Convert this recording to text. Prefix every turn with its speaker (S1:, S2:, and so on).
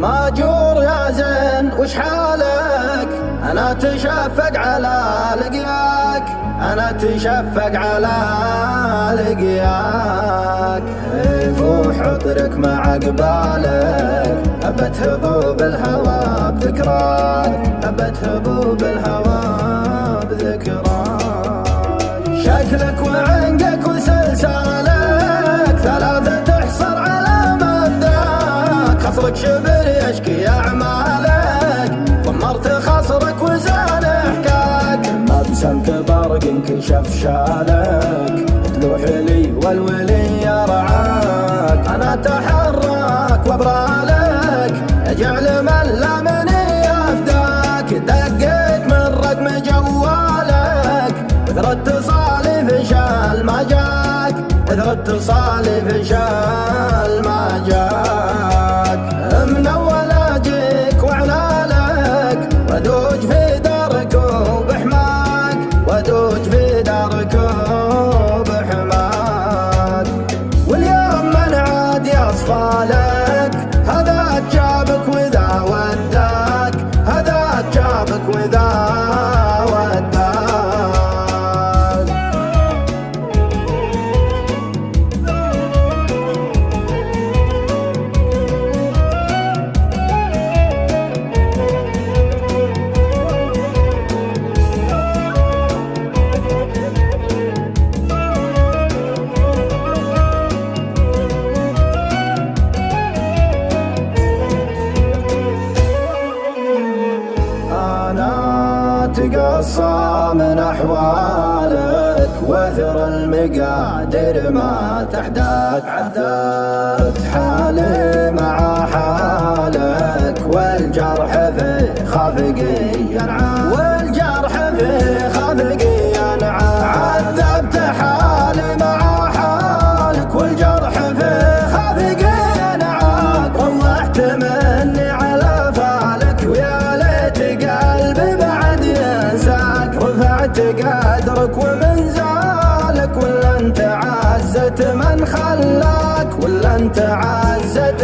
S1: ماجور يا زين وش حالك؟ أنا أتشفق على لقياك، أنا أتشفق على لقياك. فوح عطرك مع قبالك، أبت هبوب الهوى بذكراك، أبت هبوب الهوى بذكراك. شكلك وعنقك وسلسالك ثلاثة تحصر على مبداك. خصرك شبر يشكي أعمالك، ضمرت خصرك وزان حكاك. ما بسمك برق انكشف شالك، تلوح لي والولي يرعاك. أنا أتحرك وابرالك، أجعل من لا مني يفداك. دقيت من رقم جوالك، وثر اتصالي فشال ما جاك، وثر اتصالي فشال ما جاك. من أول أجيك وعنالك، ودوج في دارك وبحماك، ودوج في دارك وبحماك. واليوم من عاد يصفى لك، هذا جابك وذا وداك، هذا جابك وذا وداك. تقصى من أحوالك، وثر المقادر ما تحداك. عذبت حالي مع حالك، والجرح في خافقي ينعاد، والجرح في خافقي ينعاد. عذبت حالي مع حالك، والجرح في خافقي ينعاد. روحت مني على فالك، ويا ليت قلبي بعد ينساك. رفعت قدرك ومن زالك، ولا انت عزت من خلاك، ولا انت عزت